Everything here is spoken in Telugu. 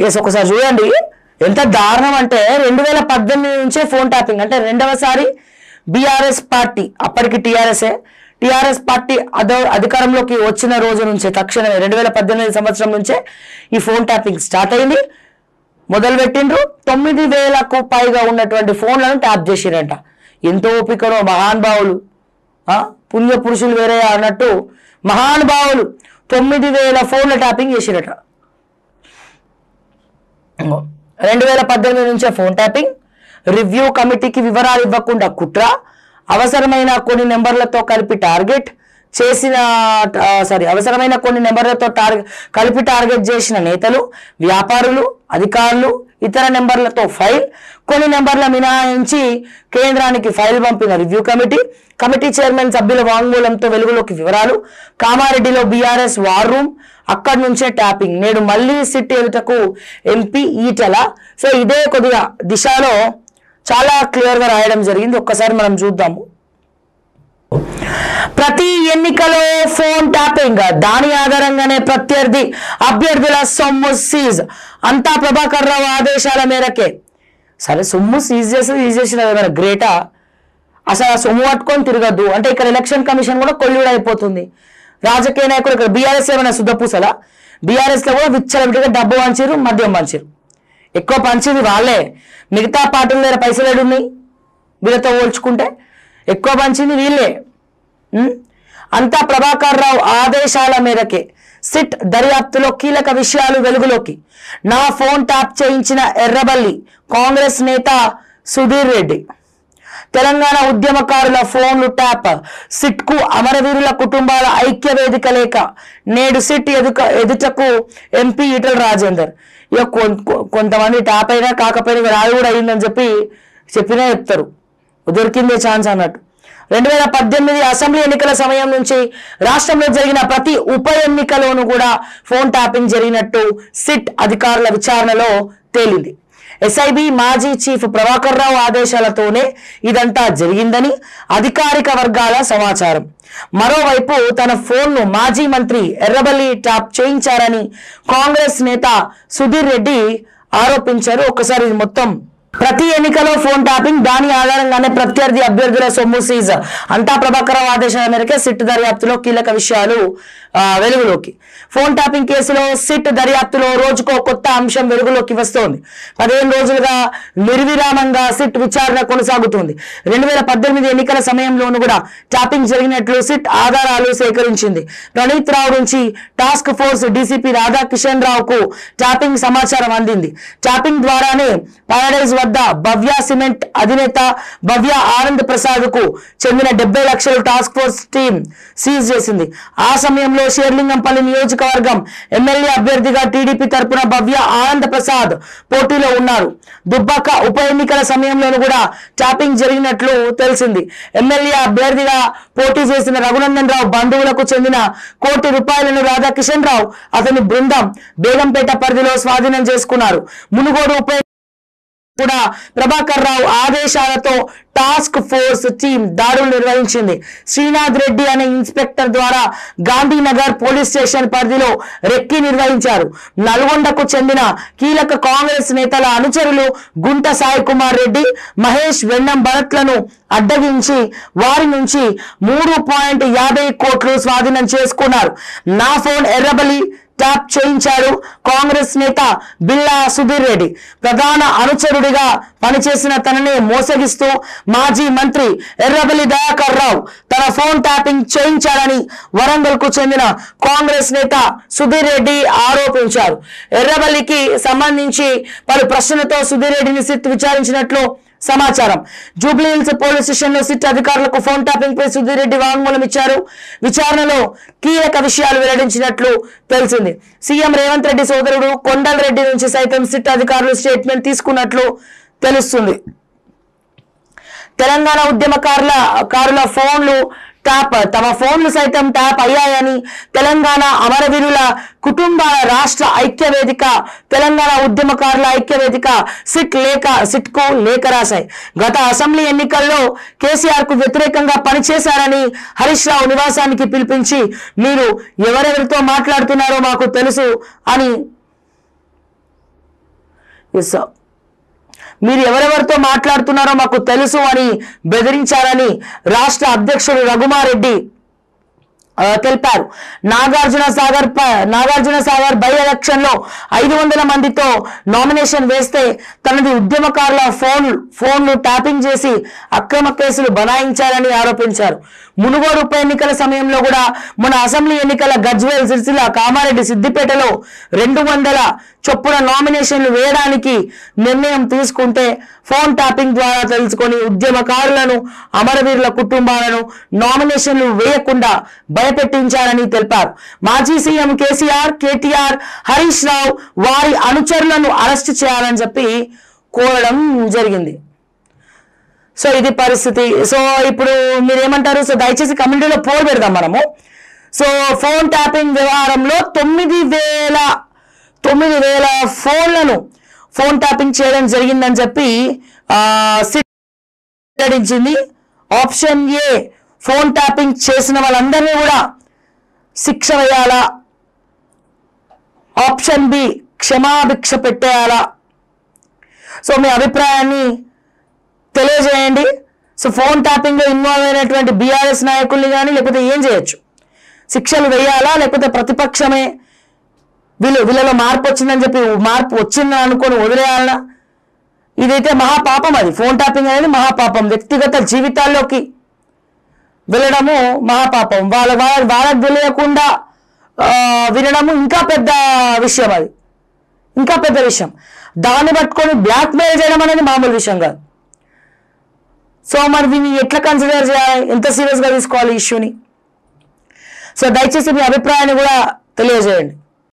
ఎస్ ఒకసారి చూడండి ఎంత దారుణం అంటే 2018 నుంచే ఫోన్ ట్యాపింగ్ అంటే రెండవసారి బీఆర్ఎస్ పార్టీ అప్పటికి టీఆర్ఎస్ పార్టీ అధికారంలోకి వచ్చిన రోజు నుంచే తక్షణమే 2018 సంవత్సరం నుంచే ఈ ఫోన్ ట్యాపింగ్ స్టార్ట్ అయింది. మొదలుపెట్టిండ్రు 9,000కు పైగా ఉన్నటువంటి ఫోన్లను ట్యాప్ చేసిరంట. ఎంతో ఓపికనో మహానుభావులు, పుణ్య పురుషులు వేరే అన్నట్టు మహానుభావులు 9,000 ఫోన్ల ట్యాపింగ్ చేసిరట. 2018 నుంచే ఫోన్ ట్యాపింగ్, రివ్యూ కమిటీకి వివరాలు ఇవ్వకుండా కుట్ర, అవసరమైన కొన్ని నెంబర్లతో కలిపి టార్గెట్ చేసిన నేతలు, వ్యాపారులు, అధికారులు, ఇతర నెంబర్లతో ఫైల్, కొన్ని నెంబర్ల మినహాయించి కేంద్రానికి ఫైల్ పంపిన రివ్యూ కమిటీ చైర్మన్ సభ్యుల వాంగ్మూలంతో వెలుగులోకి వివరాలు. కామారెడ్డిలో బీఆర్ఎస్ వార్ రూమ్, అక్కడి నుంచే ట్యాపింగ్. నేడు మళ్ళీ సిట్ ఎదుటకు ఎంపీ ఈటల. సో ఇదే కొద్దిగా దిశలో చాలా క్లియర్గా రాయడం జరిగింది. ఒక్కసారి మనం చూద్దాము. ప్రతి ఎన్నికలో ఫోన్ ట్యాపింగ్, దాని ఆధారంగానే ప్రత్యర్థి అభ్యర్థుల సొమ్ము సీజ్. అంతా ప్రభాకర్ రావు ఆదేశాల మేరకే. సరే సొమ్ము సీజ్ చేసిన ఏమైనా గ్రేటా? అసలు ఆ సొమ్ము పట్టుకొని తిరగద్దు అంటే ఇక్కడ ఎలక్షన్ కమిషన్ కూడా కొల్లుడు అయిపోతుంది. రాజకీయ నాయకులు ఇక్కడ బీఆర్ఎస్ ఏమైనా శుద్ధపూసలా? బీఆర్ఎస్లో కూడా విచ్చలవిడిగా డబ్బు పంచిరు, మద్యం పంచిరు. ఎక్కువ పంచింది వాళ్ళే, మిగతా పార్టీల దగ్గర పైసలు ఏడున్నాయి వీళ్ళతో పోల్చుకుంటే? ఎక్కువ పంచింది వీళ్ళే. అంతా ప్రభాకర్ రావు ఆదేశాల మేరకే. సిట్ దర్యాప్తులో కీలక విషయాలు వెలుగులోకి. నా ఫోన్ ట్యాప్ చేయించిన ఎర్రబల్లి కాంగ్రెస్ నేత సుధీర్ రెడ్డి. తెలంగాణ ఉద్యమకారుల ఫోన్లు ట్యాప్, సిట్కు అమరవీరుల కుటుంబాల ఐక్య వేదిక లేఖ. నేడు సిట్ ఎదుటకు ఎంపీ ఈటల రాజేందర్. ఇక కొంతమంది ట్యాప్ అయినా కాకపోయినా రాయి కూడా అయిందని చెప్పినా చెప్తారు, దొరికిందే ఛాన్స్ అన్నట్టు. 2018 అసెంబ్లీ ఎన్నికల సమయం నుంచి రాష్ట్రంలో జరిగిన ప్రతి ఉప ఎన్నికలోనూ కూడా ఫోన్ ట్యాపింగ్ జరిగినట్టు సిట్ అధికారుల విచారణలో తేలింది. ఎస్ఐబి మాజీ చీఫ్ ప్రభాకర్ రావు ఆదేశాలతోనే ఇదంతా జరిగిందని అధికారిక వర్గాల సమాచారం. మరోవైపు తన ఫోన్ను మాజీ మంత్రి ఎర్రబల్లి ట్యాప్ చేయించారని కాంగ్రెస్ నేత సుధీర్ రెడ్డి ఆరోపించారు. ఒక్కసారి మొత్తం ప్రతి ఎన్నికలో ఫోన్ ట్యాపింగ్, దాని ఆధారంగానే ప్రత్యర్థి అభ్యర్థుల సొమ్ము సీజ్. అంతా ప్రభాకర్ రావు ఆదేశాల మేరకే సిట్ దర్యాప్తులో కీలక విషయాలు వెలుగులోకి. ఫోన్ ట్యాపింగ్ కేసులో సిట్ దర్యాప్తులో రోజుకో కొత్త అంశం వెలుగులోకి వస్తోంది. 15 రోజులుగా నిర్విరామంగా సిట్ విచారణ కొనసాగుతుంది. 2018 ఎన్నికల సమయంలోనూ కూడా ట్యాపింగ్ జరిగినట్లు సిట్ ఆధారాలు సేకరించింది. ప్రణీత్ రావు నుంచి టాస్క్ ఫోర్స్ డీసీపీ రాధాకిషన్ రావుకు ట్యాపింగ్ సమాచారం అందింది. ట్యాపింగ్ ద్వారానే పారాడైజ్ వద్ద భవ్య సిమెంట్ అధినేత భవ్య ఆనంద్ ప్రసాద్ కు చెందిన 70 లక్షలు టాస్క్ ఫోర్స్ టీం సీజ్ చేసింది. ఆ సమయంలో షేర్లింగంపల్లి నియోజకవర్గం ఎమ్మెల్యే అభ్యర్థిగా టీడీపీ తరపున భవ్య ఆనంద్ ప్రసాద్ పోటీలో ఉన్నారు. దుబ్బాక ఉప ఎన్నికల సమయంలోనూ కూడా ట్యాపింగ్ జరిగినట్లు తెలిసింది. ఎమ్మెల్యే అభ్యర్థిగా పోటీ చేసిన రఘునందన్ రావు బంధువులకు చెందిన ₹1 రాధాకిషన్ రావు అతని బృందం బేగంపేట పరిధిలో స్వాధీనం చేసుకున్నారు. మునుగోడు ఉప కూడా ప్రభాకర్ రావు ఆదేశాలతో టాస్క్ ఫోర్స్ టీం దాడులు నిర్వహించింది. శ్రీనాథ్ రెడ్డి అనే ఇన్స్పెక్టర్ ద్వారా గాంధీనగర్ పోలీస్ స్టేషన్ పరిధిలో రెక్కి నిర్వహించారు. నల్గొండకు చెందిన కీలక కాంగ్రెస్ నేతల అనుచరులు గుంట సాయి కుమార్ రెడ్డి, మహేష్ వెన్నం భరత్లను అడ్డగించి వారి నుంచి 3.50 కోట్లు స్వాధీనం చేసుకున్నారు. నా ఫోన్ ఎర్రబలి ట్యాప్ చేయించాడు కాంగ్రెస్ నేత బిల్లా సుధీర్ రెడ్డి. ప్రధాన అనుచరుడిగా పనిచేసిన తనని మోసగిస్తూ మాజీ మంత్రి ఎర్రబెల్లి దయాకర్ రావు తన ఫోన్ ట్యాపింగ్ చేయించారని వరంగల్ కు చెందిన కాంగ్రెస్ నేత సుధీర్ రెడ్డి ఆరోపించారు. ఎర్రబెల్లికి సంబంధించి పలు ప్రశ్నలతో సుధీర్ రెడ్డిని సిట్ విచారించినట్లు సమాచారం. జూబ్లీహిల్స్ పోలీస్ స్టేషన్ లో సిట్ అధికారులకు ఫోన్ ట్యాపింగ్ పై సుధీర్ రెడ్డి వాంగ్మూలం ఇచ్చారు. విచారణలో కీలక విషయాలు వెల్లడించినట్లు తెలిసింది. సీఎం రేవంత్ రెడ్డి సోదరుడు కొండల్ రెడ్డి నుంచి సైతం సిట్ అధికారులు స్టేట్మెంట్ తీసుకున్నట్లు తెలుస్తుంది. తెలంగాణ ఉద్యమకారుల ఫోన్లు ట్యాప్, తమ ఫోన్లు సైతం ట్యాప్ అయ్యాయని తెలంగాణ అమరవీరుల కుటుంబాల రాష్ట్ర ఐక్య వేదిక, తెలంగాణ ఉద్యమకారుల ఐక్య వేదిక సిట్ కు లేఖ రాశాయి. గత అసెంబ్లీ ఎన్నికల్లో కేసీఆర్ కు వ్యతిరేకంగా పనిచేశారని హరీష్ రావు నివాసానికి పిలిపించి మీరు ఎవరెవరితో మాట్లాడుతున్నారో మాకు తెలుసు అని ఎస్ మీరు ఎవరెవరితో మాట్లాడుతున్నారో మాకు తెలుసు అని బెదిరించారని రాష్ట్ర అధ్యక్షుడు రఘుమారెడ్డి తెలిపారు. నాగార్జున సాగర్ బై ఎలక్షన్ లో 500 మందితో నామినేషన్ వేస్తే తనది ఉద్యమకారుల ఫోన్లు ట్యాపింగ్ చేసి అక్రమ కేసులు బనాయించారని ఆరోపించారు. మునుగోడు ఉప ఎన్నికల సమయంలో కూడా మన అసెంబ్లీ ఎన్నికల గజ్వేల్, సిరిసిల్ల, కామారెడ్డి, సిద్దిపేటలో 200 చొప్పున నామినేషన్లు వేయడానికి నిర్ణయం తీసుకుంటే ఫోన్ ట్యాపింగ్ ద్వారా తెలుసుకొని ఉద్యమకారులను, అమరవీరుల కుటుంబాలను నామినేషన్లు వేయకుండా భయపెట్టించారని తెలిపారు. మాజీ సీఎం కేటీఆర్, హరీష్ రావు వారి అనుచరులను అరెస్ట్ చేయాలని చెప్పి కోరడం జరిగింది. సో ఇది పరిస్థితి. సో ఇప్పుడు మీరేమంటారు? సో దయచేసి కమ్యూనిటీలో పోల్ పెడదాం మనము. సో ఫోన్ ట్యాపింగ్ వ్యవహారంలో 9,000 ఫోన్లను ఫోన్ ట్యాపింగ్ చేయడం జరిగిందని చెప్పి వెల్లడించింది. ఆప్షన్ ఏ, ఫోన్ ట్యాపింగ్ చేసిన వాళ్ళందరినీ కూడా శిక్ష వేయాలా? ఆప్షన్ బి, క్షమాభిక్ష పెట్టేయాలా? సో మీ అభిప్రాయాన్ని తెలియజేయండి. సో ఫోన్ ట్యాపింగ్ లో ఇన్వాల్వ్ అయినటువంటి బీఆర్ఎస్ నాయకుల్ని కానీ లేకపోతే ఏం చేయొచ్చు? శిక్షలు వేయాలా లేకపోతే ప్రతిపక్షమే వీళ్ళలో మార్పు వచ్చిందని చెప్పి మార్పు వచ్చిందని అనుకొని వదిలేయాలనా? ఇదైతే మహాపాపం. అది ఫోన్ ట్యాపింగ్ అనేది మహాపాపం. వ్యక్తిగత జీవితాల్లోకి వెళ్ళడము మహాపాపం. వాళ్ళకి తెలియకుండా వినడము ఇంకా పెద్ద విషయం. అది ఇంకా పెద్ద విషయం. దాన్ని పట్టుకొని బ్లాక్మెయిల్ చేయడం అనేది మామూలు విషయం కాదు. సో మరి దీన్ని ఎట్లా కన్సిడర్ చేయాలి? ఎంత సీరియస్గా తీసుకోవాలి ఈ ఇష్యూని? సో దయచేసి మీ అభిప్రాయాన్ని కూడా తెలియజేయండి.